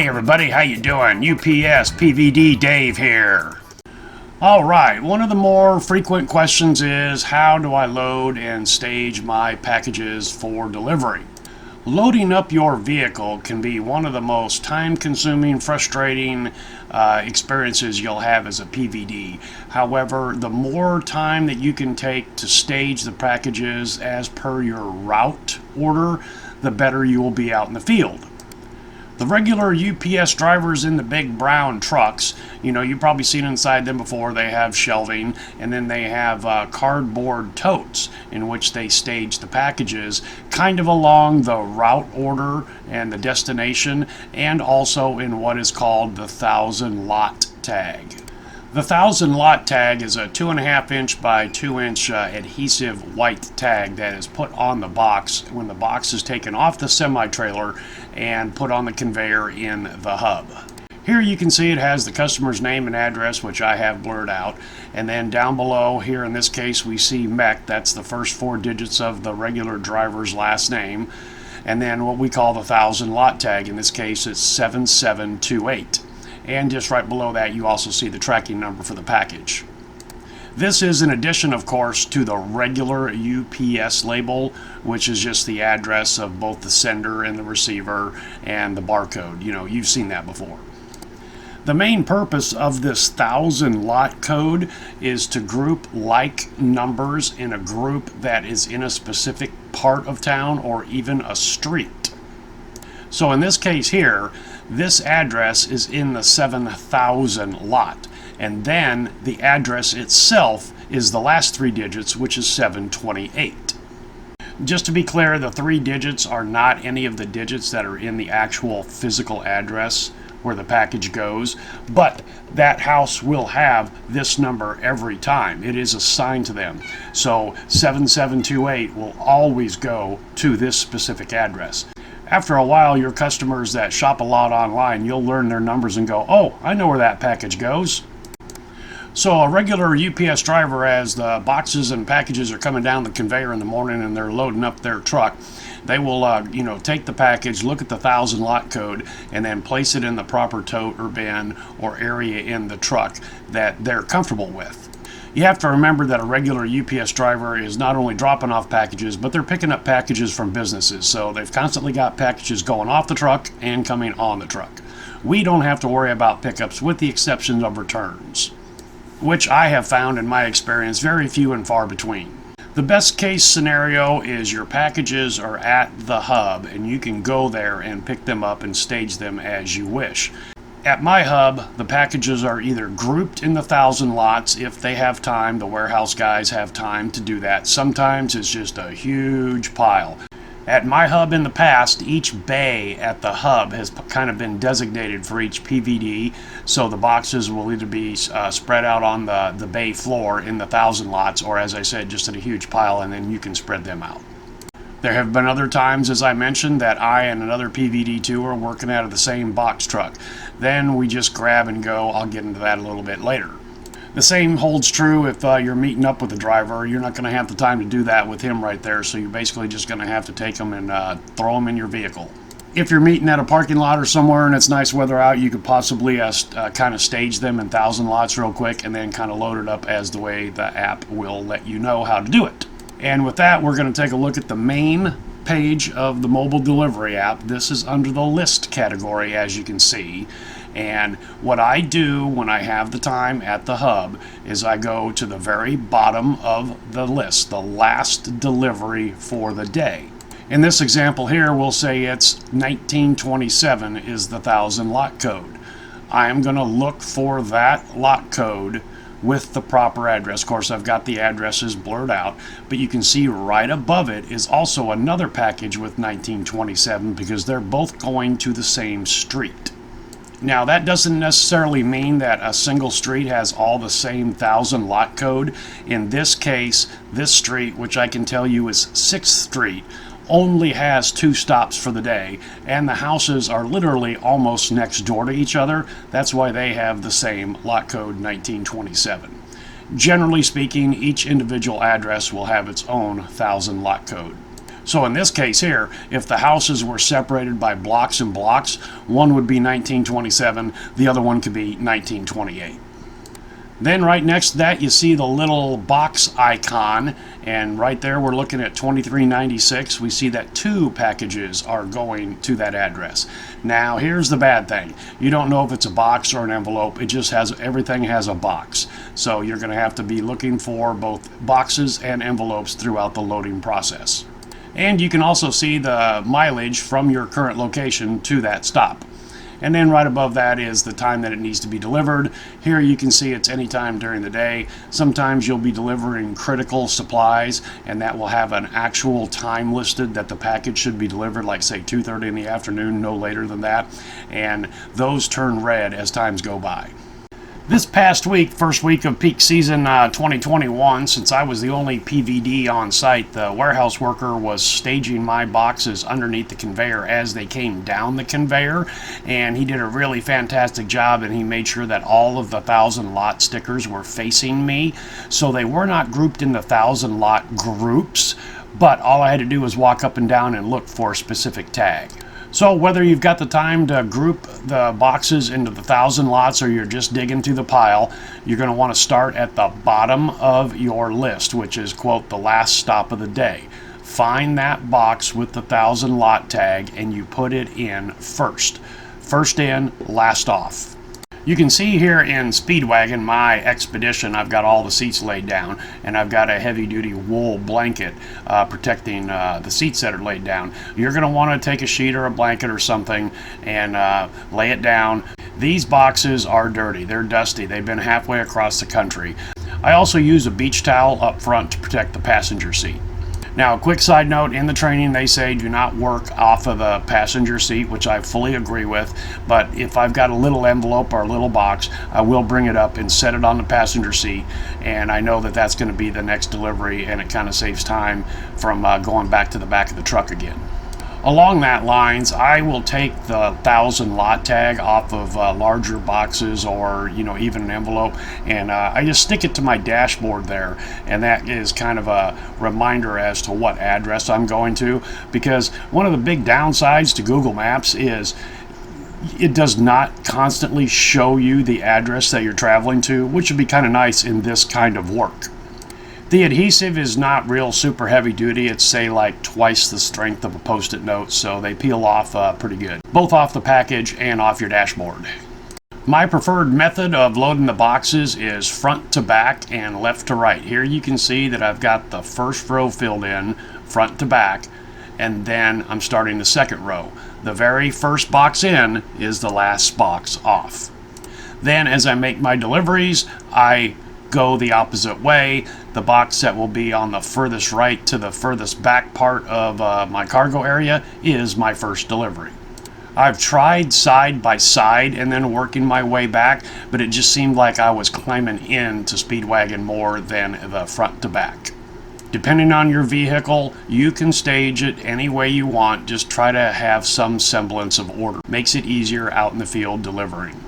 Hey everybody, how you doing? UPS PVD Dave here. Alright, one of the more frequent questions is how do I load and stage my packages for delivery? Loading up your vehicle can be one of the most time-consuming, frustrating experiences you'll have as a PVD. However, the more time that you can take to stage the packages as per your route order, the better you will be out in the field. The regular UPS drivers in the big brown trucks, you've probably seen inside them before. They have shelving, and then they have cardboard totes in which they stage the packages kind of along the route order and the destination, and also in what is called the 1,000 lot tag. The 1,000 lot tag is a 2.5 inch by 2 inch adhesive white tag that is put on the box when the box is taken off the semi-trailer and put on the conveyor in the hub. Here you can see it has the customer's name and address, which I have blurred out, and then down below here in this case we see MEC, that's the first 4 digits of the regular driver's last name, and then what we call the 1,000 lot tag. In this case it's 7728. And just right below that you also see the tracking number for the package. This is in addition, of course, to the regular UPS label, which is just the address of both the sender and the receiver and the barcode. You've seen that before. The main purpose of this 1,000 lot code is to group like numbers in a group that is in a specific part of town or even a street. So in this case here, this address is in the 7,000 lot, and then the address itself is the last 3 digits, which is 728. Just to be clear, the 3 digits are not any of the digits that are in the actual physical address where the package goes, but that house will have this number every time. It is assigned to them. So 7728 will always go to this specific address. After a while, your customers that shop a lot online, you'll learn their numbers and go, oh, I know where that package goes. So a regular UPS driver, as the boxes and packages are coming down the conveyor in the morning and they're loading up their truck, they will take the package, look at the 1,000 lot code, and then place it in the proper tote or bin or area in the truck that they're comfortable with. You have to remember that a regular UPS driver is not only dropping off packages, but they're picking up packages from businesses. So they've constantly got packages going off the truck and coming on the truck. We don't have to worry about pickups with the exception of returns, which I have found in my experience very few and far between. The best case scenario is your packages are at the hub and you can go there and pick them up and stage them as you wish. At my hub, the packages are either grouped in the 1,000 lots if they have time. The warehouse guys have time to do that. Sometimes it's just a huge pile. At my hub in the past, each bay at the hub has kind of been designated for each PVD, so the boxes will either be spread out on the bay floor in the 1,000 lots, or as I said, just in a huge pile, and then you can spread them out. There have been other times, as I mentioned, that I and another PVD2 are working out of the same box truck. Then we just grab and go. I'll get into that a little bit later. The same holds true if you're meeting up with the driver. You're not going to have the time to do that with him right there, so you're basically just going to have to take him and throw him in your vehicle. If you're meeting at a parking lot or somewhere and it's nice weather out, you could possibly kind of stage them in 1,000 lots real quick and then kind of load it up as the way the app will let you know how to do it. And with that, we're going to take a look at the main page of the mobile delivery app. This is under the list category, as you can see. And what I do when I have the time at the hub is I go to the very bottom of the list, the last delivery for the day. In this example here, we'll say it's 1927 is the 1,000 lot code. I am going to look for that lot code with the proper address. Of course, I've got the addresses blurred out, but you can see right above it is also another package with 1927 because they're both going to the same street. Now, that doesn't necessarily mean that a single street has all the same 1,000 lot code. In this case, this street, which I can tell you is 6th Street, only has 2 stops for the day, and the houses are literally almost next door to each other. That's why they have the same lot code 1927. Generally speaking, each individual address will have its own 1,000 lot code. So in this case here, if the houses were separated by blocks and blocks, one would be 1927, the other one could be 1928. Then right next to that you see the little box icon, and right there we're looking at 2396. We see that 2 packages are going to that address. Now here's the bad thing. You don't know if it's a box or an envelope. It just has, everything has a box. So you're going to have to be looking for both boxes and envelopes throughout the loading process. And you can also see the mileage from your current location to that stop. And then right above that is the time that it needs to be delivered. Here you can see it's any time during the day. Sometimes you'll be delivering critical supplies, and that will have an actual time listed that the package should be delivered, like say 2:30 in the afternoon, no later than that. And those turn red as times go by. This past week, first week of peak season 2021, since I was the only PVD on site, the warehouse worker was staging my boxes underneath the conveyor as they came down the conveyor, and he did a really fantastic job, and he made sure that all of the 1,000 lot stickers were facing me, so they were not grouped into 1,000 lot groups, but all I had to do was walk up and down and look for a specific tag. So whether you've got the time to group the boxes into the 1,000 lots or you're just digging through the pile, you're going to want to start at the bottom of your list, which is, quote, the last stop of the day. Find that box with the 1,000 lot tag and you put it in first. First in, last off. You can see here in Speedwagon, my Expedition, I've got all the seats laid down, and I've got a heavy-duty wool blanket protecting the seats that are laid down. You're going to want to take a sheet or a blanket or something and lay it down. These boxes are dirty. They're dusty. They've been halfway across the country. I also use a beach towel up front to protect the passenger seat. Now, a quick side note, in the training they say do not work off of the passenger seat, which I fully agree with, but if I've got a little envelope or a little box, I will bring it up and set it on the passenger seat, and I know that that's going to be the next delivery, and it kind of saves time from going back to the back of the truck again. Along that lines, I will take the 1,000 lot tag off of larger boxes or, even an envelope, and I just stick it to my dashboard there, and that is kind of a reminder as to what address I'm going to, because one of the big downsides to Google Maps is it does not constantly show you the address that you're traveling to, which would be kind of nice in this kind of work. The adhesive is not real super heavy duty. It's say like twice the strength of a post-it note, so they peel off pretty good, both off the package and off your dashboard. My preferred method of loading the boxes is front to back and left to right. Here you can see that I've got the first row filled in front to back, and then I'm starting the second row. The very first box in is the last box off. Then as I make my deliveries, I go the opposite way. The box that will be on the furthest right to the furthest back part of my cargo area is my first delivery. I've tried side by side and then working my way back, but it just seemed like I was climbing into Speedwagon more than the front to back. Depending on your vehicle, you can stage it any way you want. Just try to have some semblance of order. Makes it easier out in the field delivering.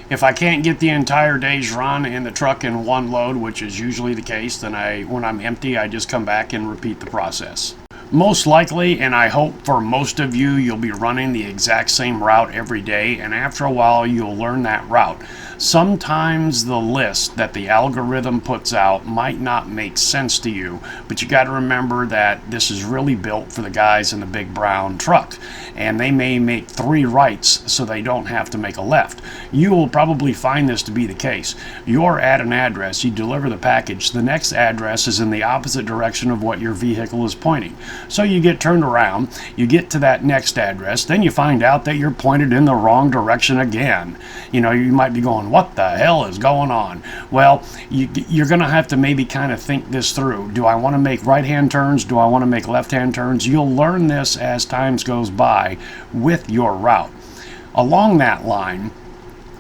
If I can't get the entire day's run in the truck in one load, which is usually the case, then when I'm empty, I just come back and repeat the process. Most likely, and I hope for most of you, you'll be running the exact same route every day, and after a while, you'll learn that route. Sometimes the list that the algorithm puts out might not make sense to you, but you got to remember that this is really built for the guys in the big brown truck, and they may make 3 rights so they don't have to make a left. You will probably find this to be the case. You're at an address, you deliver the package, the next address is in the opposite direction of what your vehicle is pointing. So you get turned around, you get to that next address, then you find out that you're pointed in the wrong direction again. You might be going, what the hell is going on? Well, you're going to have to maybe kind of think this through. Do I want to make right-hand turns? Do I want to make left-hand turns? You'll learn this as time goes by with your route. Along that line,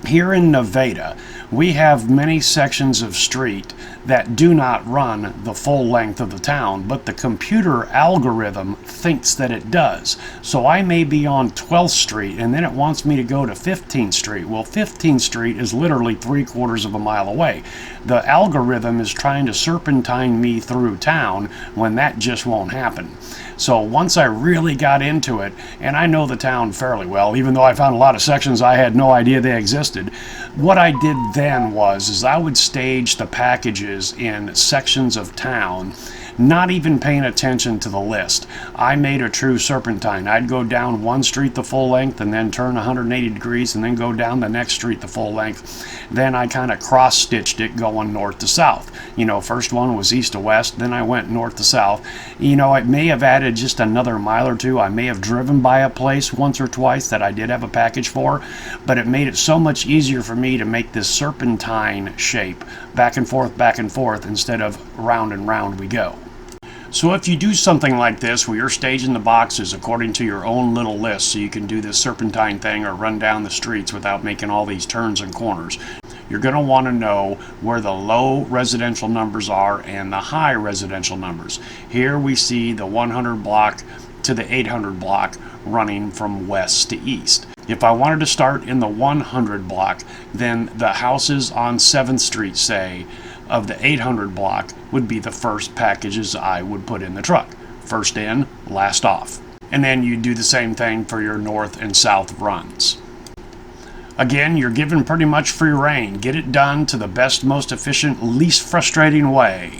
here in Nevada, We have many sections of street that do not run the full length of the town, but the computer algorithm thinks that it does. So I may be on 12th Street and then it wants me to go to 15th Street. Well, 15th Street is literally 3/4 of a mile away. The algorithm is trying to serpentine me through town when that just won't happen. So once I really got into it, and I know the town fairly well, even though I found a lot of sections I had no idea they existed, what I did then was I would stage the packages in sections of town, not even paying attention to the list. I made a true serpentine. I'd go down one street the full length and then turn 180 degrees and then go down the next street the full length. Then I kind of cross-stitched it going north to south. You know, first one was east to west, then I went north to south. You know, it may have added just another mile or two. I may have driven by a place once or twice that I did have a package for, but it made it so much easier for me to make this serpentine shape, back and forth, instead of round and round we go. So if you do something like this where you're staging the boxes according to your own little list, so you can do this serpentine thing or run down the streets without making all these turns and corners, you're going to want to know where the low residential numbers are and the high residential numbers. Here we see the 100 block to the 800 block running from west to east. If I wanted to start in the 100 block, then the houses on 7th Street, say, of the 800 block would be the first packages I would put in the truck. First in, last off. And then you do the same thing for your north and south runs. Again, you're given pretty much free rein. Get it done to the best, most efficient, least frustrating way.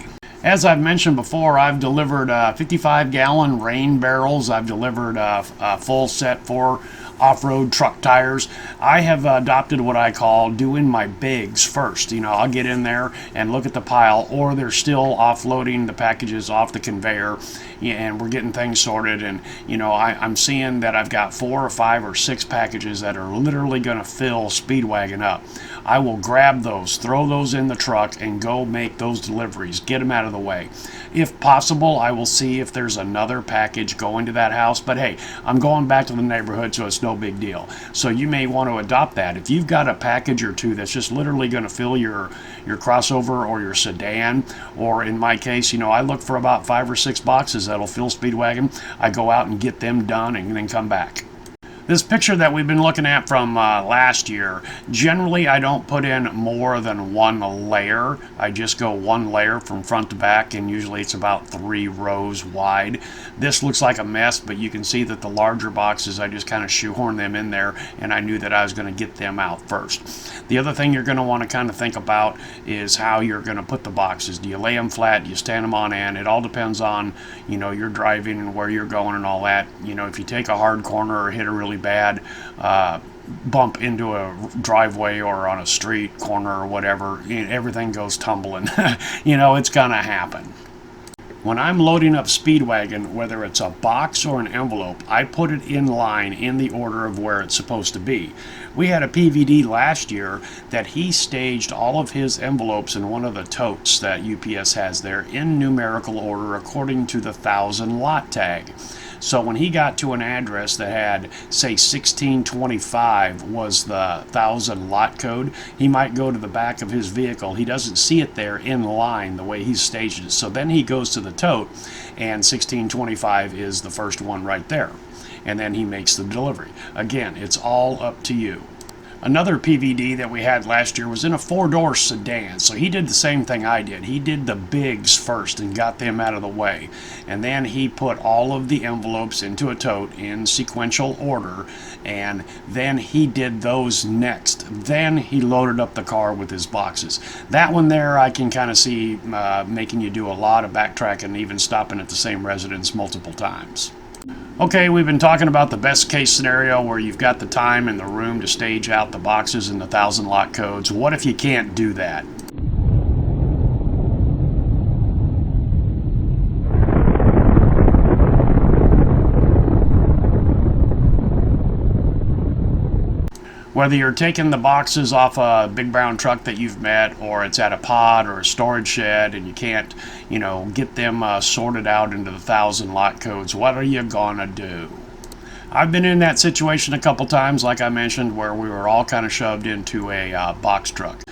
As I've mentioned before, I've delivered 55-gallon rain barrels. I've delivered a full set for off-road truck tires. I have adopted what I call doing my bigs first. You know, I'll get in there and look at the pile, or they're still offloading the packages off the conveyor, and we're getting things sorted, and you know, I'm seeing that I've got 4 or 5 or 6 packages that are literally going to fill Speedwagon up. I will grab those, throw those in the truck, and go make those deliveries, get them out of the way. If possible, I will see if there's another package going to that house, but hey, I'm going back to the neighborhood, so it's no big deal. So you may want to adopt that. If you've got a package or two that's just literally going to fill your crossover or your sedan, or in my case, you know, I look for about 5 or 6 boxes that'll fill Speedwagon. I go out and get them done and then come back. This picture that we've been looking at from last year, generally I don't put in more than one layer. I just go one layer from front to back, and usually it's about 3 rows wide. This looks like a mess, but you can see that the larger boxes, I just kind of shoehorn them in there, and I knew that I was going to get them out first. The other thing you're going to want to kind of think about is how you're going to put the boxes. Do you lay them flat? Do you stand them on end? It all depends on, you know, your driving and where you're going and all that. You know, if you take a hard corner or hit a really bad bump into a driveway or on a street corner or whatever, everything goes tumbling. You know, it's gonna happen. When I'm loading up Speedwagon, whether it's a box or an envelope, I put it in line in the order of where it's supposed to be. We had a PVD last year that he staged all of his envelopes in one of the totes that UPS has there in numerical order according to the 1000 lot tag. So when he got to an address that had, say, 1625 was the 1000 lot code, he might go to the back of his vehicle. He doesn't see it there in line the way he's staged it. So then he goes to the tote, and 1625 is the first one right there. And then he makes the delivery. Again, it's all up to you. Another PVD that we had last year was in a 4-door sedan, so he did the same thing I did. He did the bigs first and got them out of the way, and then he put all of the envelopes into a tote in sequential order, and then he did those next. Then he loaded up the car with his boxes. That one there I can kind of see making you do a lot of backtracking, even stopping at the same residence multiple times. Okay, we've been talking about the best case scenario where you've got the time and the room to stage out the boxes and the 1000 lot codes. What if you can't do that? Whether you're taking the boxes off a big brown truck that you've met, or it's at a pod or a storage shed and you can't, you know, get them sorted out into the 1000 lot codes, what are you gonna do? I've been in that situation a couple times, like I mentioned, where we were all kind of shoved into a box truck.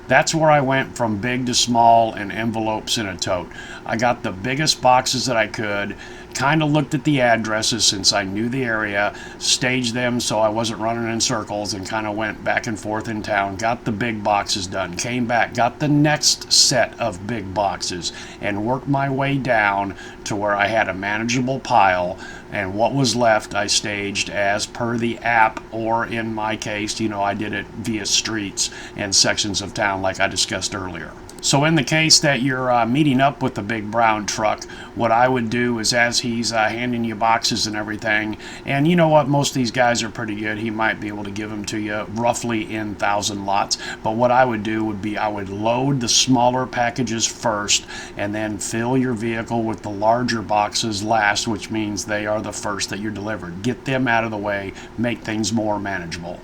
That's where I went from big to small and envelopes in a tote. I got the biggest boxes that I could, kind of looked at the addresses since I knew the area, staged them so I wasn't running in circles, and kind of went back and forth in town, got the big boxes done, came back, got the next set of big boxes, and worked my way down to where I had a manageable pile, and what was left I staged as per the app, or in my case, you know, I did it via streets and sections of town like I discussed earlier. So in the case that you're meeting up with the big brown truck, what I would do is, as he's handing you boxes and everything, and you know what, most of these guys are pretty good, he might be able to give them to you roughly in 1,000 lots, but what I would do would be I would load the smaller packages first and then fill your vehicle with the larger boxes last, which means they are the first that you're delivered. Get them out of the way, make things more manageable.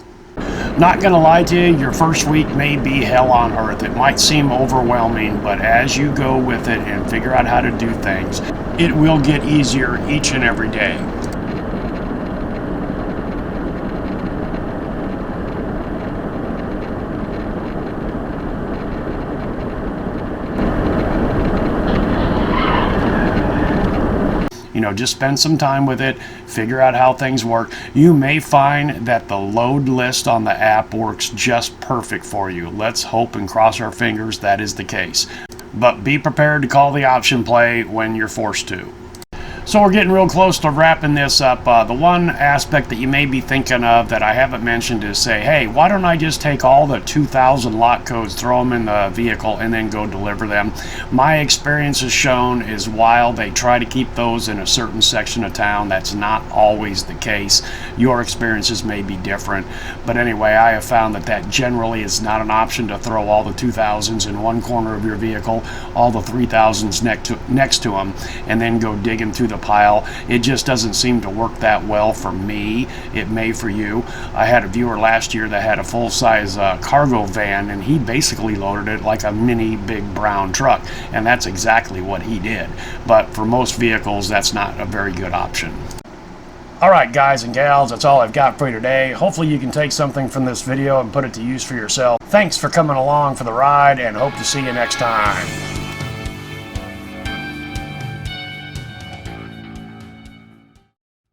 Not gonna lie to you, your first week may be hell on earth. It might seem overwhelming, but as you go with it and figure out how to do things, it will get easier each and every day. You know, just spend some time with it, figure out how things work. You may find that the load list on the app works just perfect for you. Let's hope and cross our fingers that is the case. But be prepared to call the option play when you're forced to. So we're getting real close to wrapping this up. The one aspect that you may be thinking of that I haven't mentioned is, say, hey, why don't I just take all the 2,000 lot codes, throw them in the vehicle, and then go deliver them? My experience has shown is while they try to keep those in a certain section of town, that's not always the case. Your experiences may be different. But anyway, I have found that that generally is not an option, to throw all the 2,000s in one corner of your vehicle, all the 3,000s next to them, and then go digging through the pile. It just doesn't seem to work that well for me. It may for you. I had a viewer last year that had a full-size cargo van, and he basically loaded it like a mini big brown truck, and that's exactly what he did. But for most vehicles, that's not a very good option. Alright guys and gals, that's all I've got for you today. Hopefully you can take something from this video and put it to use for yourself. Thanks for coming along for the ride, and hope to see you next time.